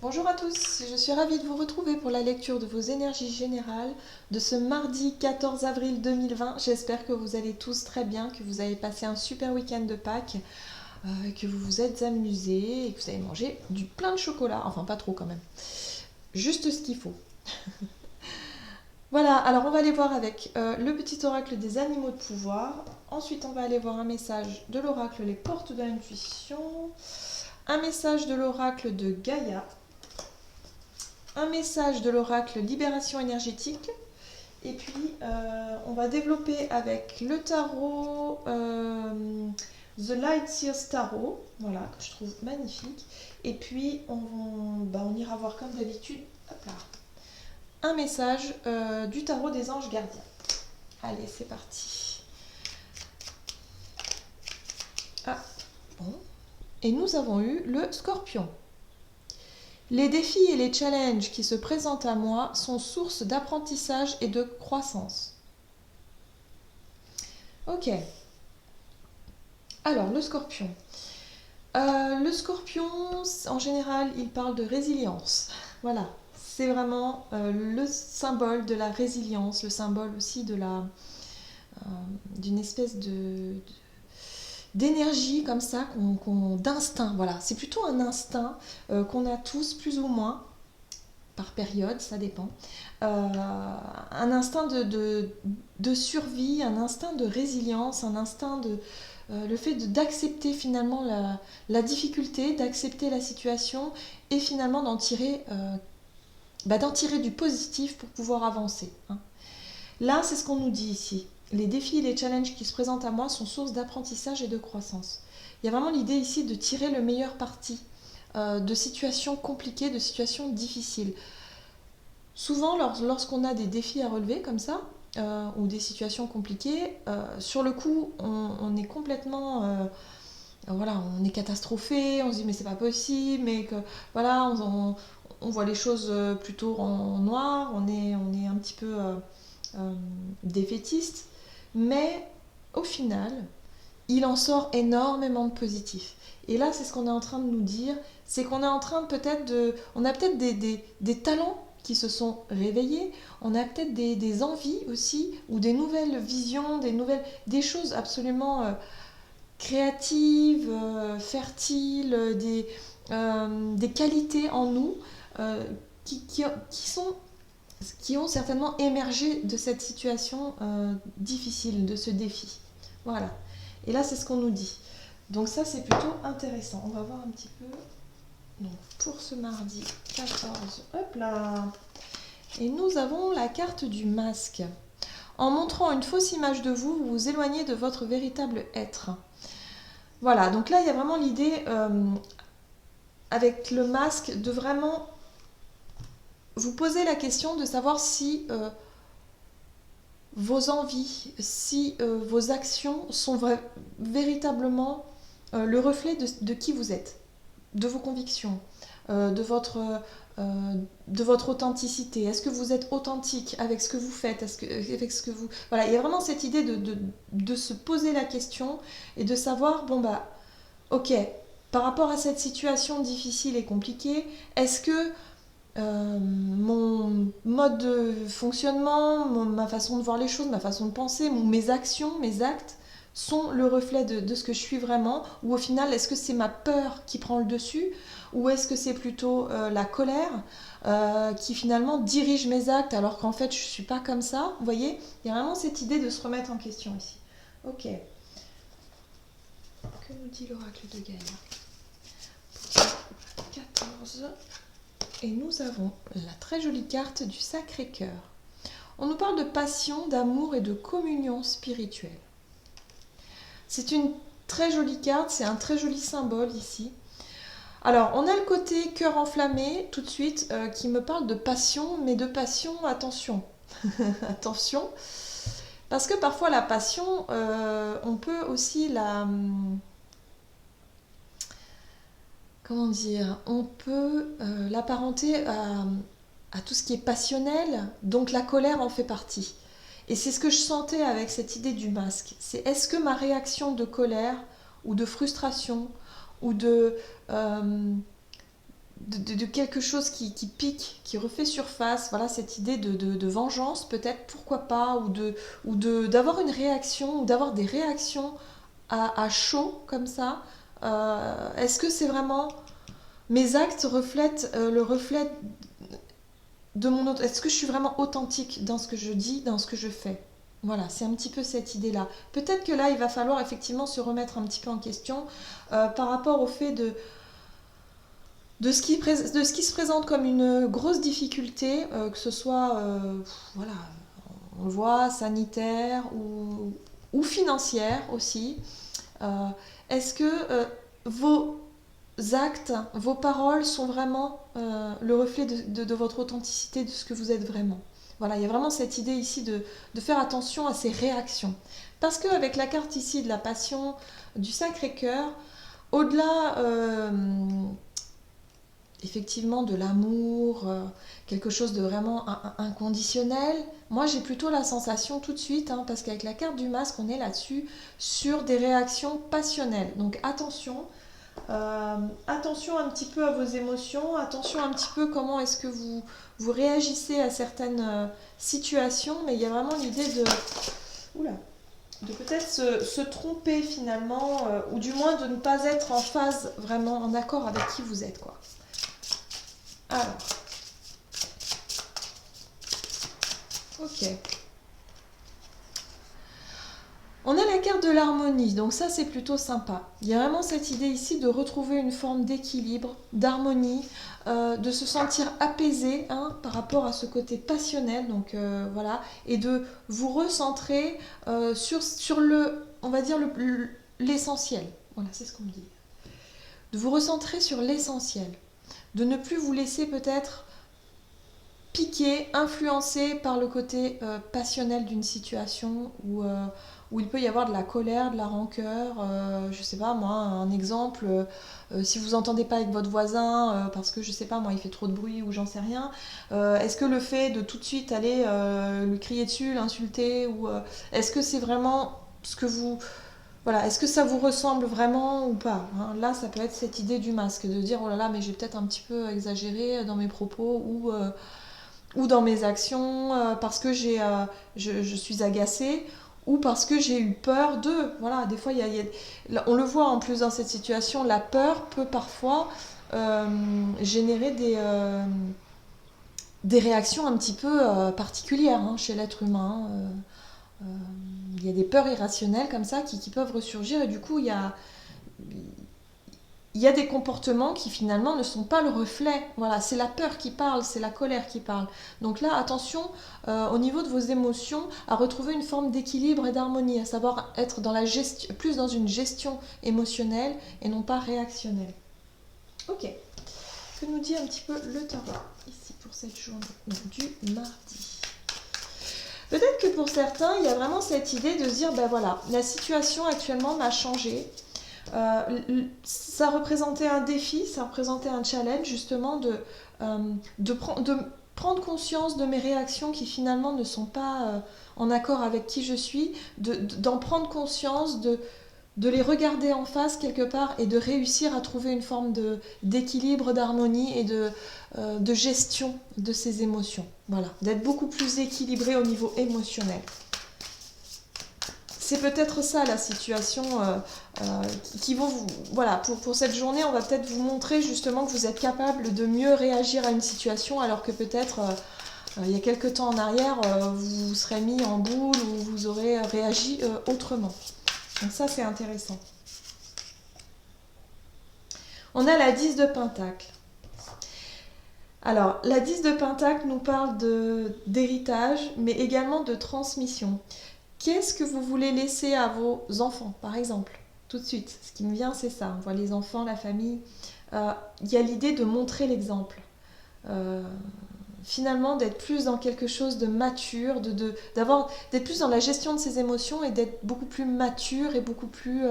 Bonjour à tous, je suis ravie de vous retrouver pour la lecture de vos énergies générales de ce mardi 14 avril 2020. J'espère que vous allez tous très bien, que vous avez passé un super week-end de Pâques, que vous vous êtes amusés et que vous avez mangé du plein de chocolat. Enfin, pas trop quand même, juste ce qu'il faut. Voilà, alors on va aller voir avec le petit oracle des animaux de pouvoir. Ensuite, on va aller voir un message de l'oracle Les portes de l'intuition, un message de l'oracle de Gaïa, un message de l'oracle Libération énergétique. Et puis, on va développer avec le tarot The Light Seers Tarot, voilà, que je trouve magnifique. Et puis, on ira voir comme d'habitude, hop là, un message du tarot des anges gardiens. Allez, c'est parti. Ah, bon. Et nous avons eu le scorpion. Les défis et les challenges qui se présentent à moi sont source d'apprentissage et de croissance. Ok. Alors, le scorpion. Le scorpion, en général, il parle de résilience. Voilà. C'est vraiment le symbole de la résilience, le symbole aussi d'une espèce d'énergie comme ça, d'instinct. Voilà. C'est plutôt un instinct qu'on a tous plus ou moins par période, ça dépend. Un instinct de survie, un instinct de résilience, un instinct le fait d'accepter finalement la difficulté, d'accepter la situation et finalement d'en tirer du positif pour pouvoir avancer. Hein. Là, c'est ce qu'on nous dit ici. Les défis et les challenges qui se présentent à moi sont source d'apprentissage et de croissance. Il y a vraiment l'idée ici de tirer le meilleur parti de situations compliquées, de situations difficiles. Souvent, lorsqu'on a des défis à relever comme ça, ou des situations compliquées, sur le coup, on est complètement... voilà, on est catastrophé, on se dit mais c'est pas possible, mais que voilà, on voit les choses plutôt en noir, on est un petit peu défaitiste, mais au final, il en sort énormément de positif. Et là, c'est ce qu'on est en train de nous dire, c'est qu'on est en train on a peut-être des talents qui se sont réveillés, on a peut-être des envies aussi, ou des nouvelles visions, des choses absolument créatives, fertiles, des qualités en nous euh, qui sont qui ont certainement émergé de cette situation difficile, de ce défi. Voilà. Et là, c'est ce qu'on nous dit. Donc ça, c'est plutôt intéressant. On va voir un petit peu. Donc pour ce mardi 14, hop là. Et nous avons la carte du masque. En montrant une fausse image de vous, vous vous éloignez de votre véritable être. Voilà, donc là, il y a vraiment l'idée, avec le masque, de vraiment vous poser la question de savoir si vos envies, si vos actions sont véritablement le reflet de qui vous êtes, de vos convictions, de votre authenticité. Est-ce que vous êtes authentique avec ce que vous faites, avec ce que vous... Voilà, il y a vraiment cette idée de se poser la question et de savoir, bon bah, ok, par rapport à cette situation difficile et compliquée, est-ce que mon mode de fonctionnement, ma façon de voir les choses, ma façon de penser, mes actions, mes actes sont le reflet de ce que je suis vraiment, ou au final est-ce que c'est ma peur qui prend le dessus, ou est-ce que c'est plutôt la colère qui finalement dirige mes actes alors qu'en fait je ne suis pas comme ça. Vous voyez, il y a vraiment cette idée de se remettre en question ici. Ok. Que nous dit l'oracle de Gaïa pour 14. Et nous avons la très jolie carte du Sacré-Cœur. On nous parle de passion, d'amour et de communion spirituelle. C'est une très jolie carte, c'est un très joli symbole ici. Alors, on a le côté cœur enflammé tout de suite qui me parle de passion, mais de passion, attention. Attention, parce que parfois la passion, on peut aussi comment dire, on peut l'apparenter à tout ce qui est passionnel, donc la colère en fait partie. Et c'est ce que je sentais avec cette idée du masque. C'est est-ce que ma réaction de colère ou de frustration ou de quelque chose qui pique, qui refait surface, voilà, cette idée de vengeance peut-être, pourquoi pas, d'avoir une réaction, ou d'avoir des réactions à chaud comme ça. Est-ce que c'est vraiment mes actes reflètent le reflet de mon autre. Est-ce que je suis vraiment authentique dans ce que je dis, dans ce que je fais? Voilà, c'est un petit peu cette idée-là. Peut-être que là, il va falloir effectivement se remettre un petit peu en question par rapport au fait de ce qui se présente comme une grosse difficulté, que ce soit, voilà, on le voit, sanitaire ou financière aussi. Euh, Est-ce que vos actes, vos paroles sont vraiment le reflet de votre authenticité, de ce que vous êtes vraiment? Voilà, il y a vraiment cette idée ici de faire attention à ces réactions. Parce qu'avec la carte ici de la passion du Sacré-Cœur, au-delà effectivement de l'amour, quelque chose de vraiment inconditionnel, moi j'ai plutôt la sensation tout de suite, hein, parce qu'avec la carte du Masque, on est là-dessus, sur des réactions passionnelles. Donc attention, attention un petit peu à vos émotions, attention un petit peu comment est-ce que vous réagissez à certaines situations, mais il y a vraiment l'idée oula, de peut-être se tromper finalement, ou du moins de ne pas être en phase, vraiment en accord avec qui vous êtes, quoi. Alors, ok. On a la carte de l'harmonie, donc ça c'est plutôt sympa. Il y a vraiment cette idée ici de retrouver une forme d'équilibre, d'harmonie, de se sentir apaisé, hein, par rapport à ce côté passionnel, donc voilà, et de vous recentrer sur le, on va dire l'essentiel. Voilà, c'est ce qu'on me dit. De vous recentrer sur l'essentiel, de ne plus vous laisser peut-être piqué, influencé par le côté passionnel d'une situation où il peut y avoir de la colère, de la rancœur. Je sais pas moi, un exemple, si vous entendez pas avec votre voisin parce que je sais pas moi, il fait trop de bruit ou j'en sais rien, est-ce que le fait de tout de suite aller lui crier dessus, l'insulter, ou est-ce que c'est vraiment ce que vous... Voilà, est-ce que ça vous ressemble vraiment ou pas, hein? Là, ça peut être cette idée du masque, de dire oh là là, mais j'ai peut-être un petit peu exagéré dans mes propos, ou dans mes actions, parce que je suis agacée, ou parce que j'ai eu peur de... Voilà, des fois, on le voit en plus dans cette situation, la peur peut parfois générer des réactions un petit peu particulières, hein, chez l'être humain. Il y a des peurs irrationnelles comme ça qui peuvent ressurgir, et du coup, il y a des comportements qui finalement ne sont pas le reflet. Voilà, c'est la peur qui parle, c'est la colère qui parle. Donc là, attention au niveau de vos émotions, à retrouver une forme d'équilibre et d'harmonie, à savoir être dans la gestion, plus dans une gestion émotionnelle et non pas réactionnelle. Ok. Que nous dit un petit peu le tarot ici pour cette journée du mardi? Peut-être que pour certains, il y a vraiment cette idée de se dire, ben voilà, la situation actuellement m'a changé. Ça représentait un défi, ça représentait un challenge justement de prendre conscience de mes réactions qui finalement ne sont pas en accord avec qui je suis, d'en prendre conscience, de les regarder en face quelque part et de réussir à trouver une forme d'équilibre, d'harmonie et de gestion de ces émotions. Voilà, d'être beaucoup plus équilibré au niveau émotionnel. C'est peut-être ça la situation qui vont vous... Voilà, pour cette journée, on va peut-être vous montrer justement que vous êtes capable de mieux réagir à une situation, alors que peut-être il y a quelques temps en arrière, vous vous serez mis en boule ou vous aurez réagi autrement. Donc ça, c'est intéressant. On a la 10 de Pentacle. Alors, la 10 de Pentacle nous parle d'héritage, mais également de transmission. Qu'est-ce que vous voulez laisser à vos enfants, par exemple? Tout de suite, ce qui me vient, c'est ça. On voit les enfants, la famille. Il y a l'idée de montrer l'exemple. Finalement, d'être plus dans quelque chose de mature, d'être plus dans la gestion de ses émotions et d'être beaucoup plus mature et beaucoup plus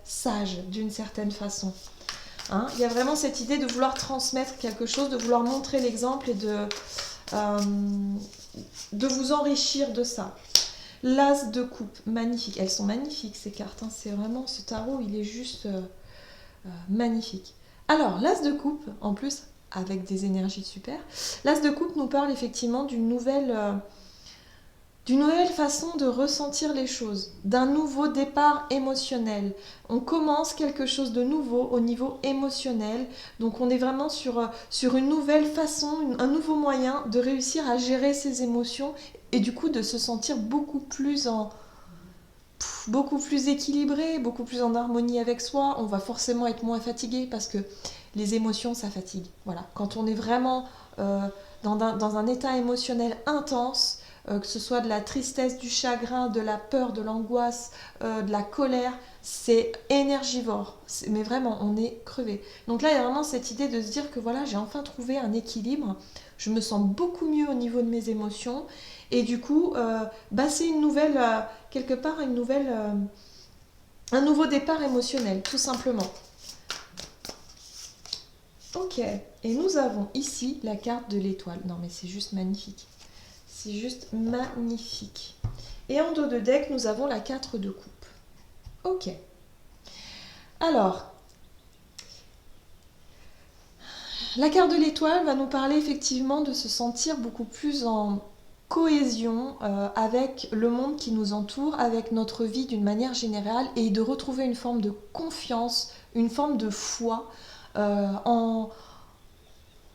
sage, d'une certaine façon. Hein, il y a vraiment cette idée de vouloir transmettre quelque chose, de vouloir montrer l'exemple et de vous enrichir de ça. L'As de coupe, magnifique. Elles sont magnifiques ces cartes, hein. C'est vraiment, ce tarot, il est juste magnifique. Alors, l'As de coupe, en plus, avec des énergies super. L'As de coupe nous parle effectivement d'une nouvelle façon de ressentir les choses, d'un nouveau départ émotionnel. On commence quelque chose de nouveau au niveau émotionnel, donc on est vraiment sur une nouvelle façon, un nouveau moyen de réussir à gérer ses émotions et du coup de se sentir beaucoup plus équilibré, beaucoup plus en harmonie avec soi. On va forcément être moins fatigué parce que les émotions, ça fatigue. Voilà. Quand on est vraiment dans un état émotionnel intense, que ce soit de la tristesse, du chagrin, de la peur, de l'angoisse, de la colère, c'est énergivore. Mais vraiment, on est crevé. Donc là, il y a vraiment cette idée de se dire que voilà, j'ai enfin trouvé un équilibre. Je me sens beaucoup mieux au niveau de mes émotions. Et du coup, c'est une nouvelle, quelque part, un nouveau départ émotionnel, tout simplement. Ok, et nous avons ici la carte de l'étoile. Non mais c'est juste magnifique. C'est juste magnifique. Et en dos de deck, nous avons la 4 de coupe. Ok. Alors, la carte de l'étoile va nous parler effectivement de se sentir beaucoup plus en cohésion avec le monde qui nous entoure, avec notre vie d'une manière générale, et de retrouver une forme de confiance, une forme de foi en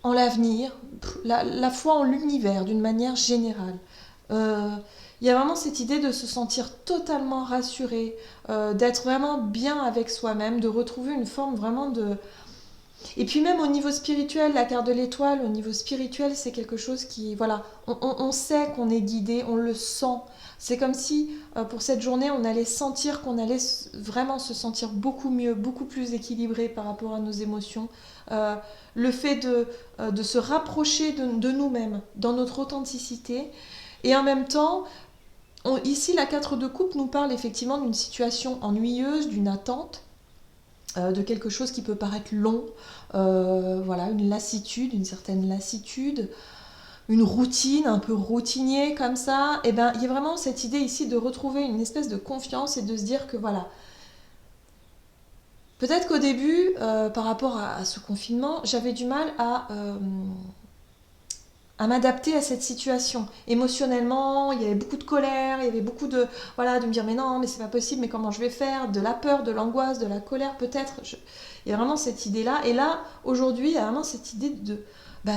l'avenir, la foi en l'univers d'une manière générale. Il y a vraiment cette idée de se sentir totalement rassuré, d'être vraiment bien avec soi-même, de retrouver une forme vraiment de... Et puis même au niveau spirituel, la carte de l'étoile, au niveau spirituel, c'est quelque chose qui... Voilà, on sait qu'on est guidé, on le sent. C'est comme si pour cette journée, on allait sentir qu'on allait vraiment se sentir beaucoup mieux, beaucoup plus équilibré par rapport à nos émotions. Le fait de se rapprocher de nous-mêmes, dans notre authenticité. Et en même temps, ici, la 4 de coupe nous parle effectivement d'une situation ennuyeuse, d'une attente, de quelque chose qui peut paraître long, voilà, une lassitude, une certaine lassitude, une routine, un peu routinier comme ça. Et bien, il y a vraiment cette idée ici de retrouver une espèce de confiance et de se dire que voilà, peut-être qu'au début, par rapport à ce confinement, j'avais du mal à m'adapter à cette situation. Émotionnellement, il y avait beaucoup de colère, il y avait beaucoup de... Voilà, de me dire mais non, mais c'est pas possible, mais comment je vais faire? De la peur, de l'angoisse, de la colère peut-être. Il y a vraiment cette idée-là. Et là, aujourd'hui, il y a vraiment cette idée de...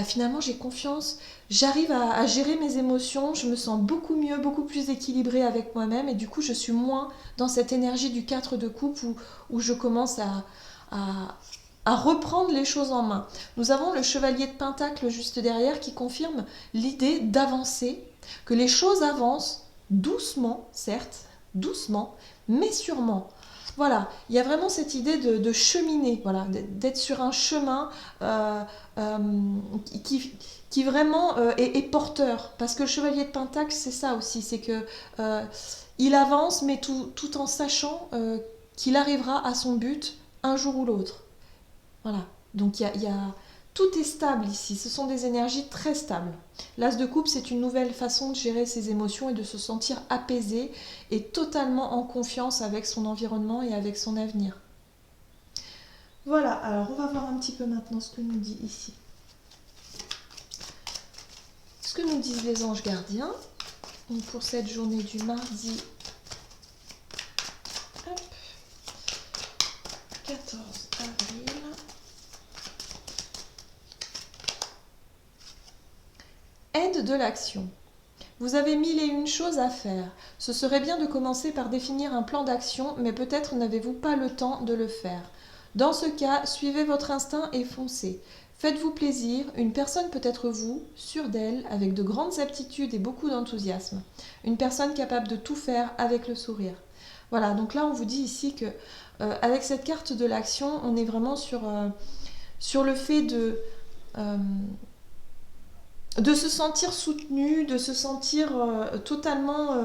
finalement, j'ai confiance, j'arrive à gérer mes émotions, je me sens beaucoup mieux, beaucoup plus équilibrée avec moi-même, et du coup, je suis moins dans cette énergie du 4 de coupe où je commence à reprendre les choses en main. Nous avons le chevalier de Pentacle juste derrière qui confirme l'idée d'avancer, que les choses avancent doucement, certes, doucement, mais sûrement. Voilà, il y a vraiment cette idée de cheminer, voilà, d'être sur un chemin qui vraiment est porteur. Parce que le chevalier de Pentacle, c'est ça aussi, c'est que il avance, mais tout en sachant qu'il arrivera à son but un jour ou l'autre. Voilà, donc tout est stable ici, ce sont des énergies très stables. L'As de coupe, c'est une nouvelle façon de gérer ses émotions et de se sentir apaisé et totalement en confiance avec son environnement et avec son avenir. Voilà, alors on va voir un petit peu maintenant ce que nous dit ici. Ce que nous disent les anges gardiens pour cette journée du mardi 14 avril. Aide de l'action. Vous avez mille et une choses à faire. Ce serait bien de commencer par définir un plan d'action, mais peut-être n'avez-vous pas le temps de le faire. Dans ce cas, suivez votre instinct et foncez. Faites-vous plaisir, une personne peut être vous, sûre d'elle, avec de grandes aptitudes et beaucoup d'enthousiasme. Une personne capable de tout faire avec le sourire. Voilà, donc là on vous dit ici que avec cette carte de l'action, on est vraiment sur le fait de se sentir soutenu, de se sentir totalement...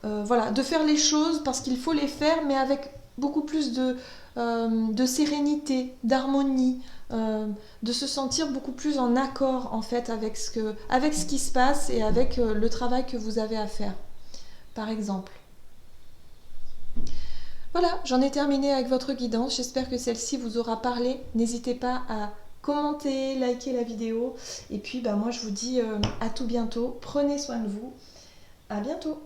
voilà, de faire les choses parce qu'il faut les faire, mais avec beaucoup plus de sérénité, d'harmonie, de se sentir beaucoup plus en accord en fait avec ce qui se passe et avec le travail que vous avez à faire, par exemple. Voilà, j'en ai terminé avec votre guidance. J'espère que celle-ci vous aura parlé. N'hésitez pas à commentez, likez la vidéo. Et puis moi je vous dis à tout bientôt. Prenez soin de vous. À bientôt.